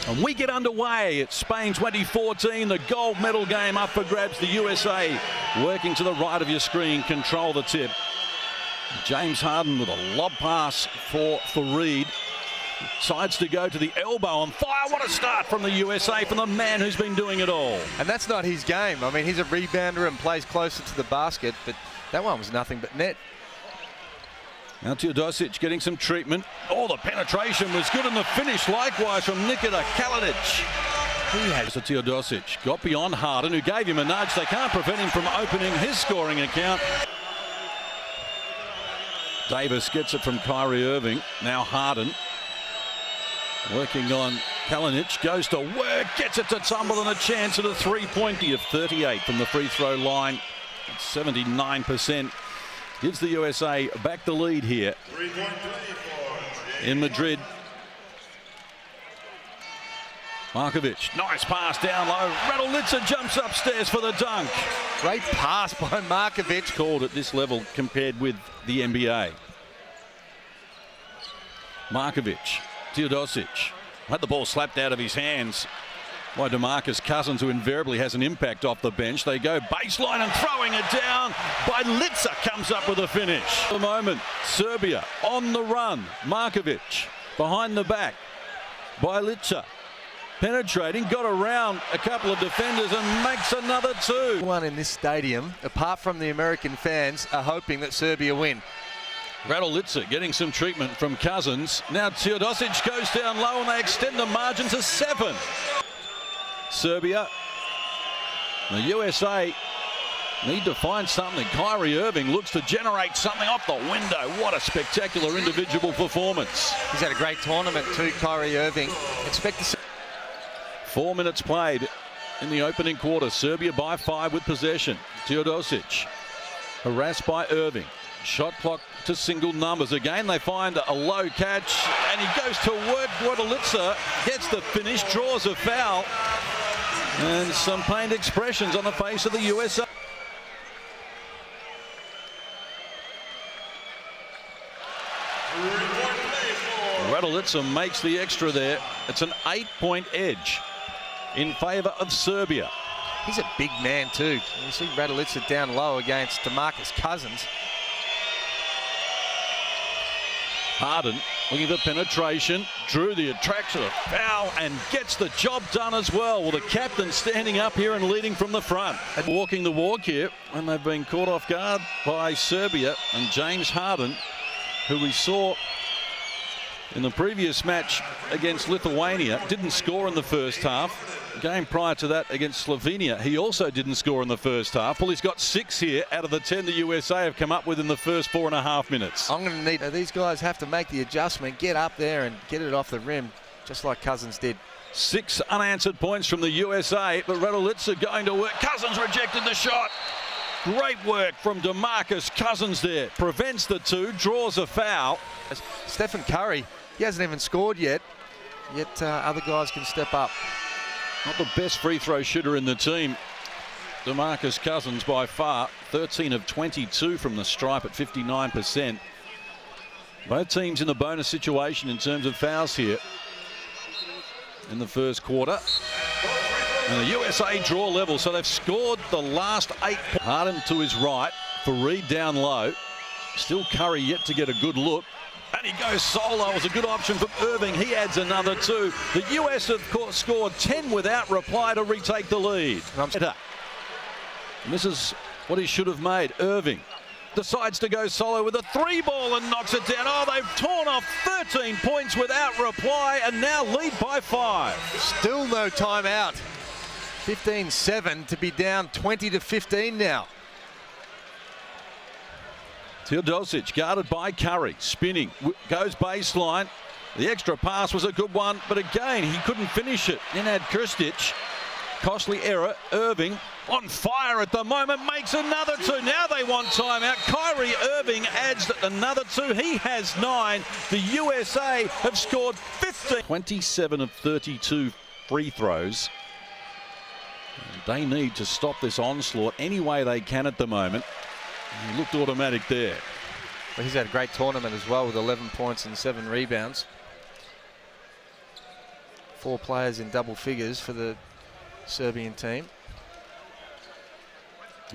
And we get underway at Spain 2014, the gold medal game up for grabs. The USA working to the right of your screen, control the tip. James Harden with a lob pass for Reed. Decides to go to the elbow and fire. What a start from the USA, from the man who's been doing it all. And that's not his game. I mean, he's a rebounder and plays closer to the basket, but that one was nothing but net. Now Teodosic getting some treatment. Oh, the penetration was good, and the finish likewise from Nikita Kalinic. He has a Teodosic. Got beyond Harden, who gave him a nudge. They can't prevent him from opening his scoring account. Davis gets it from Kyrie Irving. Now Harden. Working on Kalinic, goes to work, gets it to tumble, and a chance at a three-pointer of 38 from the free throw line. 79%. Gives the USA back the lead here in Madrid. Markovic, nice pass down low. Raduljic jumps upstairs for the dunk. Great pass by Markovic. Called at this level compared with the NBA. Markovic, Teodosic had the ball slapped out of his hands by DeMarcus Cousins, who invariably has an impact off the bench. They go baseline and throwing it down. Bjelica comes up with a finish. For the moment, Serbia on the run. Markovic behind the back. Bjelica penetrating, got around a couple of defenders and makes another two. One in this stadium, apart from the American fans, are hoping that Serbia win. Raduljic getting some treatment from Cousins. Now Teodosic goes down low and they extend the margin to 7. Serbia, the USA need to find something. Kyrie Irving looks to generate something off the window. What a spectacular individual performance. He's had a great tournament too, Kyrie Irving. Expect to see. 4 minutes played in the opening quarter. Serbia by 5 with possession. Teodosic harassed by Irving. Shot clock to single numbers. Again, they find a low catch, and he goes to work. Bjelica gets the finish, draws a foul, and some pained expressions on the face of the USA. Raduljic makes the extra there. It's an 8-point edge in favor of Serbia. He's a big man too. You see Raduljic down low against DeMarcus Cousins. Harden looking for penetration, drew the attraction of foul and gets the job done as well. Well, the captain standing up here and leading from the front. And walking the walk here, and they've been caught off guard by Serbia. And James Harden, who we saw in the previous match against Lithuania, didn't score in the first half. Game prior to that against Slovenia, he also didn't score in the first half. Well, he's got 6 here out of the 10 the USA have come up with in the first 4.5 minutes. I'm going to need these guys have to make the adjustment, get up there and get it off the rim, just like Cousins did. 6 unanswered points from the USA, but Raduljic going to work. Cousins rejected the shot. Great work from DeMarcus Cousins there. Prevents the 2, draws a foul. Stephen Curry, he hasn't even scored yet other guys can step up. Not the best free throw shooter in the team. DeMarcus Cousins by far, 13 of 22 from the stripe at 59%. Both teams in the bonus situation in terms of fouls here in the first quarter. And the USA draw level, so they've scored the last 8 points. Harden to his right for Reed down low. Still Curry yet to get a good look. And he goes solo. It was a good option for Irving. He adds another 2. The US have scored 10 without reply to retake the lead. And this is what he should have made. Irving decides to go solo with a 3-ball and knocks it down. Oh, they've torn off 13 points without reply and now lead by 5. Still no timeout. 15-7 to be down 20-15 now. Teodosic guarded by Curry, spinning, goes baseline. The extra pass was a good one, but again, he couldn't finish it. Then had Krstic, costly error. Irving on fire at the moment, makes another 2. Now they want timeout. Kyrie Irving adds another 2. He has 9. The USA have scored 15. 27 of 32 free throws. They need to stop this onslaught any way they can at the moment. He looked automatic there. Well, he's had a great tournament as well with 11 points and 7 rebounds. 4 players in double figures for the Serbian team.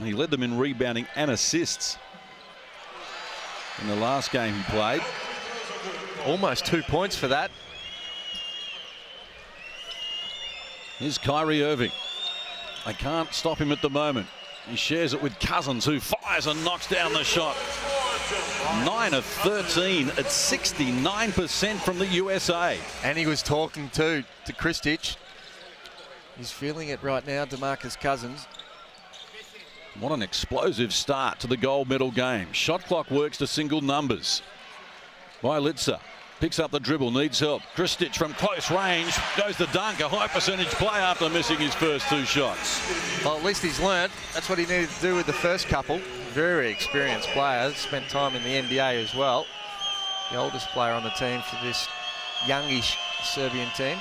He led them in rebounding and assists in the last game he played. Almost 2 points for that. Here's Kyrie Irving. They can't stop him at the moment. He shares it with Cousins, who fires and knocks down the shot. 9 of 13 at 69% from the USA. And he was talking to Kristic. He's feeling it right now, DeMarcus Cousins. What an explosive start to the gold medal game. Shot clock works to single numbers. Bjelica picks up the dribble, needs help. Kristic from close range goes to dunk. A high percentage play after missing his first 2 shots. Well, at least he's learned. That's what he needed to do with the first couple. Very experienced player. Spent time in the NBA as well. The oldest player on the team for this youngish Serbian team.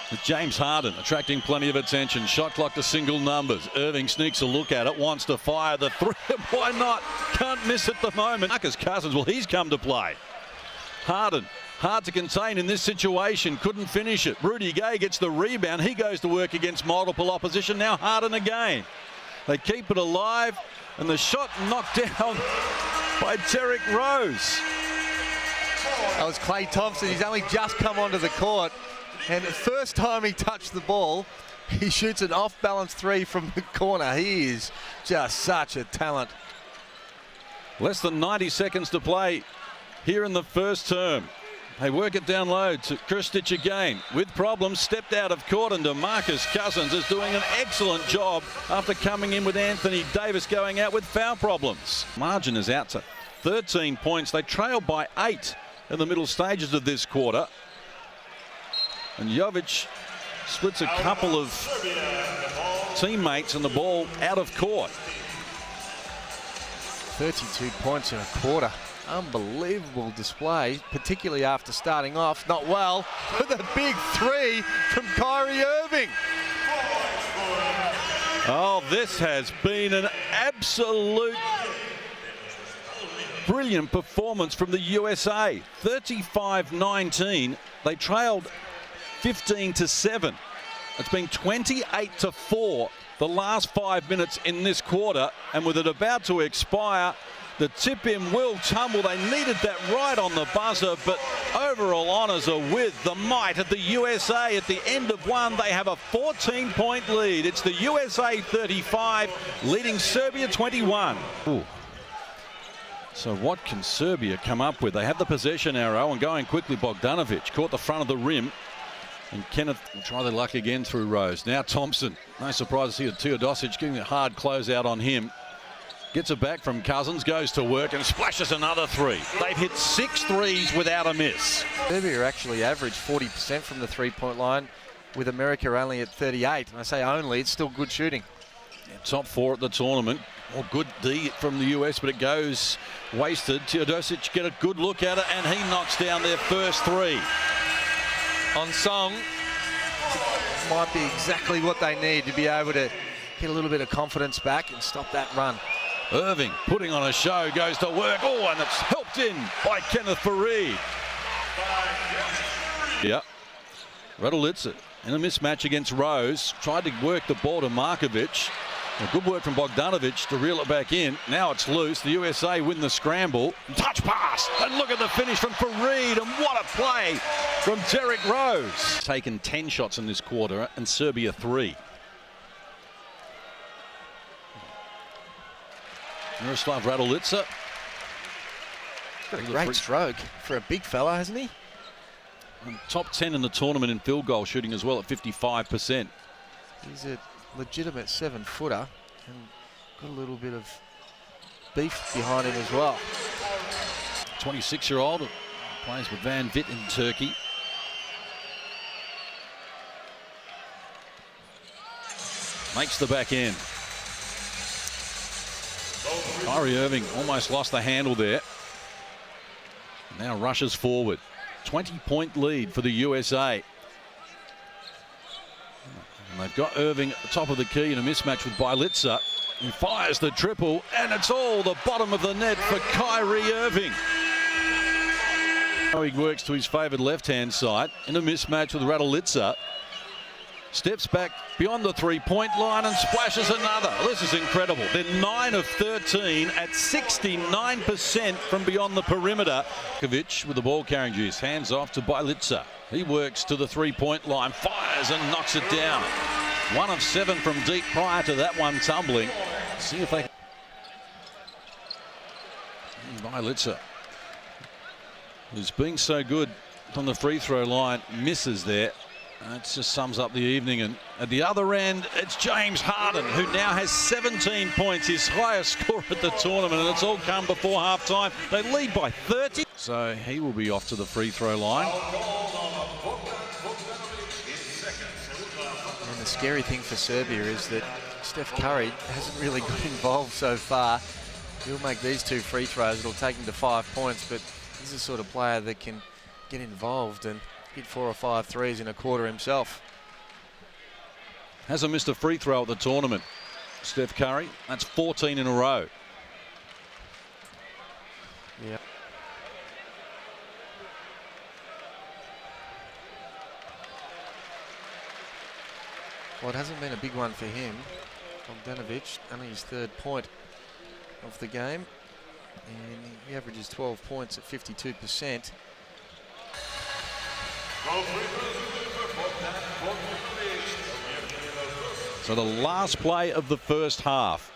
With James Harden attracting plenty of attention. Shot clock to single numbers. Irving sneaks a look at it, wants to fire the 3. Why not? Can't miss at the moment. Marcus Cousins, well, he's come to play. Harden, hard to contain in this situation, couldn't finish it. Rudy Gay gets the rebound. He goes to work against multiple opposition. Now Harden again. They keep it alive, and the shot knocked down by Derrick Rose. That was Klay Thompson. He's only just come onto the court, and the first time he touched the ball, he shoots an off-balance 3 from the corner. He is just such a talent. Less than 90 seconds to play here in the first term. They work it down low to Kristic again. With problems, stepped out of court, and DeMarcus Cousins is doing an excellent job after coming in with Anthony Davis going out with foul problems. Margin is out to 13 points. They trail by 8 in the middle stages of this quarter. And Jovic splits a couple of teammates and the ball out of court. 32 points in a quarter. Unbelievable display, particularly after starting off not well with a big 3 from Kyrie Irving. Oh, this has been an absolute brilliant performance from the USA. 35-19. They trailed 15-7. It's been 28-4 the last 5 minutes in this quarter, and with it about to expire, the tip-in will tumble. They needed that right on the buzzer, but overall honours are with the might of the USA. At the end of one, they have a 14-point lead. It's the USA 35, leading Serbia 21. Ooh. So what can Serbia come up with? They have the possession arrow, and going quickly, Bogdanovic caught the front of the rim. And Kenneth will try their luck again through Rose. Now Thompson. No surprise to see Teodosic getting a hard closeout on him. Gets it back from Cousins, goes to work and splashes another 3. They've hit 6 threes without a miss. Serbia actually averaged 40% from the 3-point line, with America only at 38. And I say only, it's still good shooting. Yeah, top 4 at the tournament. Well, good D from the US, but it goes wasted. Teodosic get a good look at it, and he knocks down their first 3. On Song, might be exactly what they need to be able to get a little bit of confidence back and stop that run. Irving putting on a show, goes to work. Oh, and it's helped in by Kenneth Fareed. Yeah. Bjelica in a mismatch against Rose. Tried to work the ball to Markovic. Good work from Bogdanovic to reel it back in. Now it's loose. The USA win the scramble. Touch pass. And look at the finish from Fareed. And what a play from Derrick Rose. Taken 10 shots in this quarter and Serbia 3. Miroslav Bjelica. Got a great stroke for a big fella, hasn't he? And top 10 in the tournament in field goal shooting as well at 55%. He's a legitimate 7-footer and got a little bit of beef behind him as well. 26-year-old plays with Van Vitt in Turkey. Makes the back end. Kyrie Irving almost lost the handle there. Now rushes forward. 20-point lead for the USA. And they've got Irving at the top of the key in a mismatch with Bjelica. He fires the triple, and it's all the bottom of the net for Kyrie Irving. He works to his favoured left-hand side in a mismatch with Raduljic. Steps back beyond the three-point line and splashes another. This is incredible. They're 9 of 13 at 69% from beyond the perimeter. Kovic with the ball carrying juice. Hands off to Bjelica. He works to the three-point line, fires and knocks it down. 1 of 7 from deep prior to that one tumbling. See if they... Bjelica, who's being so good from the free throw line, misses there. That just sums up the evening. And at the other end, it's James Harden, who now has 17 points, his highest score at the tournament, and it's all come before half-time. They lead by 30. So he will be off to the free throw line. And the scary thing for Serbia is that Steph Curry hasn't really got involved so far. He'll make these 2 free throws. It'll take him to 5 points, but he's the sort of player that can get involved and hit 4 or 5 threes in a quarter himself. Hasn't missed a free throw at the tournament, Steph Curry. That's 14 in a row. Yeah. Well, it hasn't been a big one for him. Bogdanovic, only his 3rd point of the game, and he averages 12 points at 52%. So the last play of the first half.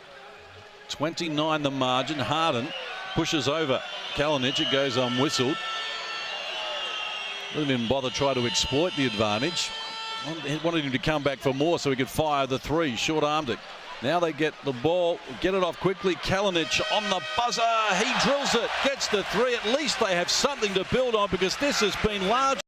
29 the margin. Harden pushes over Kalinic. It goes unwhistled. Didn't even bother try to exploit the advantage. He wanted him to come back for more so he could fire the 3. Short-armed it. Now they get the ball, get it off quickly. Kalinic on the buzzer. He drills it, gets the 3. At least they have something to build on, because this has been large.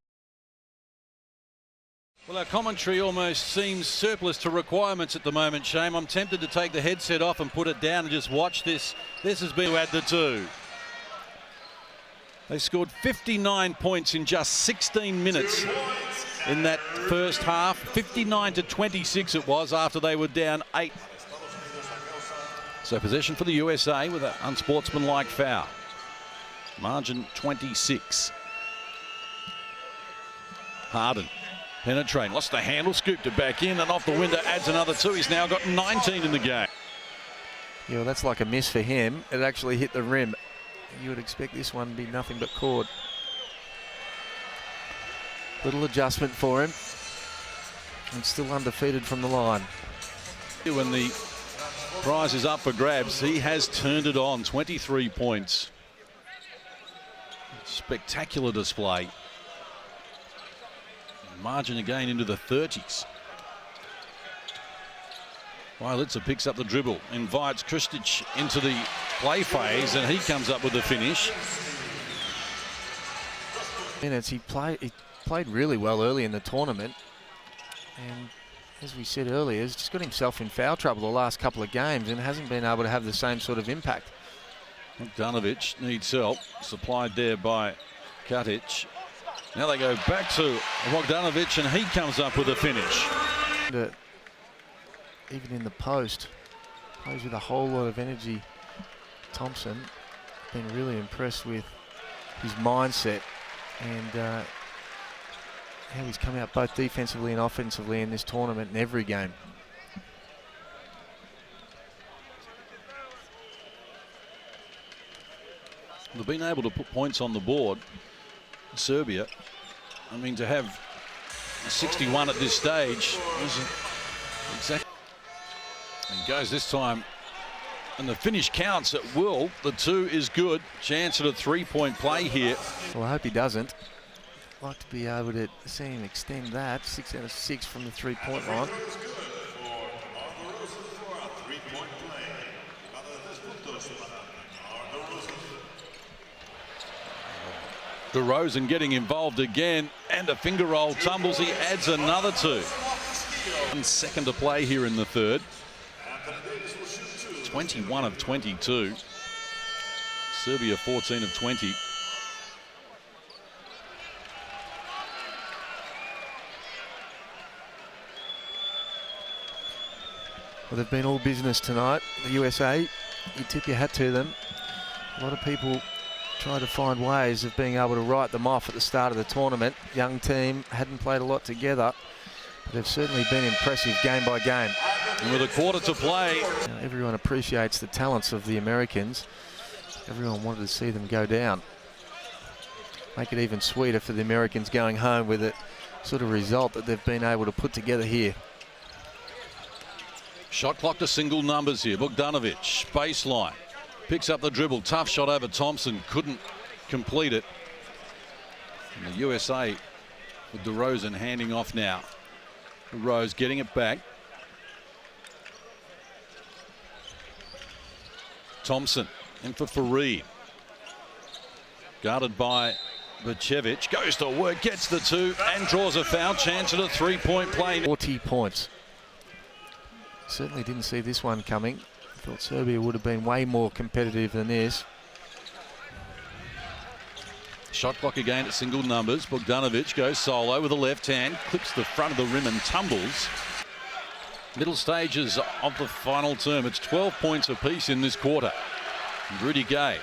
Well, our commentary almost seems surplus to requirements at the moment, Shane. I'm tempted to take the headset off and put it down and just watch this. This has been to add the 2. They scored 59 points in just 16 minutes in that first half. 59 to 26 it was after they were down 8. So possession for the USA with an unsportsmanlike foul. Margin 26. Harden penetrating, lost the handle, scooped it back in, and off the window adds another 2. He's now got 19 in the game. Yeah, well, that's like a miss for him. It actually hit the rim. You would expect this one to be nothing but cord. Little adjustment for him, and still undefeated from the line. When the prize is up for grabs, he has turned it on. 23 points. Spectacular display. Margin again into the 30s. Bjelica picks up the dribble, invites Kristic into the play phase, and he comes up with the finish. Minutes, he played really well early in the tournament, and as we said earlier, he's just got himself in foul trouble the last couple of games and hasn't been able to have the same sort of impact. Bogdanovic needs help, supplied there by Katic. Now they go back to Bogdanovic, and he comes up with a finish. Even in the post, plays with a whole lot of energy. Thompson, been really impressed with his mindset and how he's come out both defensively and offensively in this tournament in every game. They've been able to put points on the board. Serbia, I mean, to have 61 at this stage isn't exactly. And goes this time, and the finish counts at will. The 2 is good. Chance at a 3-point play here. Well, I hope he doesn't. I'd like to be able to see him extend that. 6 out of 6 from the 3-point line. DeRozan getting involved again, and a finger roll tumbles. He adds another 2. 1 second to play here in the third. 21 of 22. Serbia 14 of 20. Well, they've been all business tonight. The USA, you tip your hat to them. A lot of people tried to find ways of being able to write them off at the start of the tournament. Young team, hadn't played a lot together, but they've certainly been impressive game by game. And with a quarter to play. Everyone appreciates the talents of the Americans. Everyone wanted to see them go down. Make it even sweeter for the Americans going home with a sort of result that they've been able to put together here. Shot clock to single numbers here. Bogdanovic, baseline. Picks up the dribble. Tough shot over Thompson. Couldn't complete it. And the USA with DeRozan handing off now. Rose getting it back. Thompson in for Fareed. Guarded by Vucevic. Goes to work, gets the two and draws a foul. Chance at a three-point play. 40 points. Certainly didn't see this one coming. Thought Serbia would have been way more competitive than this. Shot clock again at single numbers. Bogdanovic goes solo with the left hand, clips the front of the rim and tumbles. Middle stages of the final term. It's 12 points apiece in this quarter. And Rudy Gay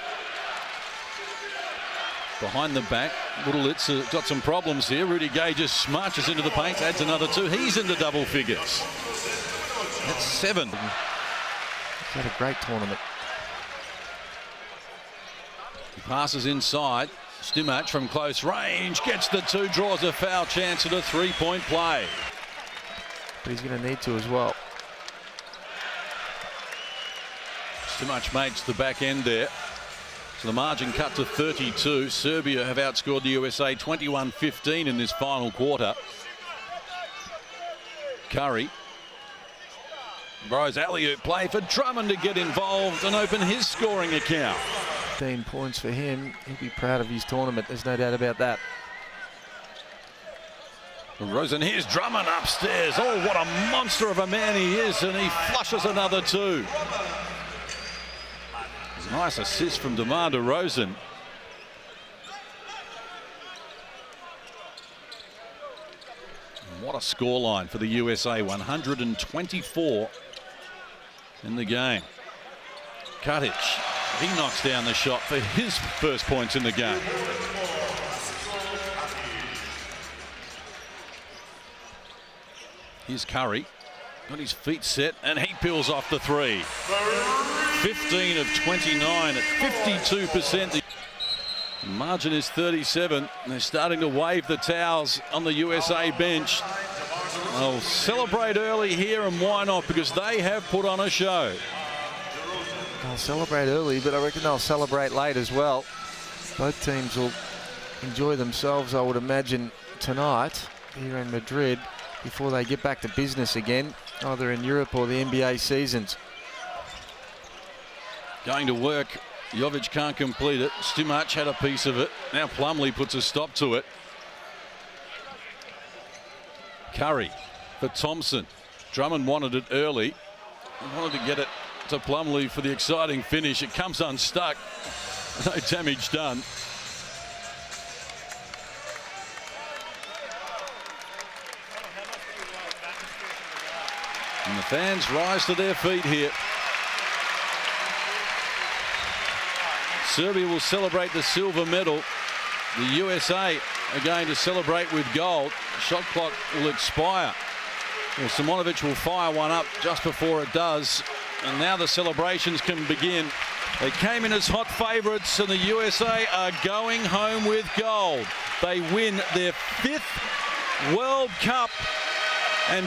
behind the back. Littlitz got some problems here. Rudy Gay just smarches into the paint, adds another two. He's into double figures. That's 7. He's had a great tournament. He passes inside. Stimac from close range gets the two, draws a foul. Chance at a three-point play. But he's going to need to as well. Stimac makes the back end there. So the margin cut to 32. Serbia have outscored the USA 21-15 in this final quarter. Curry. Rose alley-oop play for Drummond to get involved and open his scoring account. 15 points for him. He'll be proud of his tournament. There's no doubt about that. Rose, and here's Drummond upstairs. Oh, what a monster of a man he is, and he flushes another two. Nice assist from DeMar DeRozan. What a scoreline for the USA. 124 in the game. Katic, he knocks down the shot for his first points in the game. Here's Curry. Got his feet set and he peels off the three. 15 of 29 at 52%. The margin is 37. They're starting to wave the towels on the USA bench. They'll celebrate early here, and why not? Because they have put on a show. They'll celebrate early, but I reckon they'll celebrate late as well. Both teams will enjoy themselves, I would imagine, tonight here in Madrid before they get back to business again, either in Europe or the NBA seasons. Going to work. Jovic can't complete it. Stimac had a piece of it. Now Plumlee puts a stop to it. Curry for Thompson. Drummond wanted it early. He wanted to get it to Plumlee for the exciting finish. It comes unstuck. No damage done. And the fans rise to their feet here. Serbia will celebrate the silver medal. The USA are going to celebrate with gold. Shot clock will expire. Well, Simonovic will fire one up just before it does. And now the celebrations can begin. They came in as hot favourites, and the USA are going home with gold. They win their 5th World Cup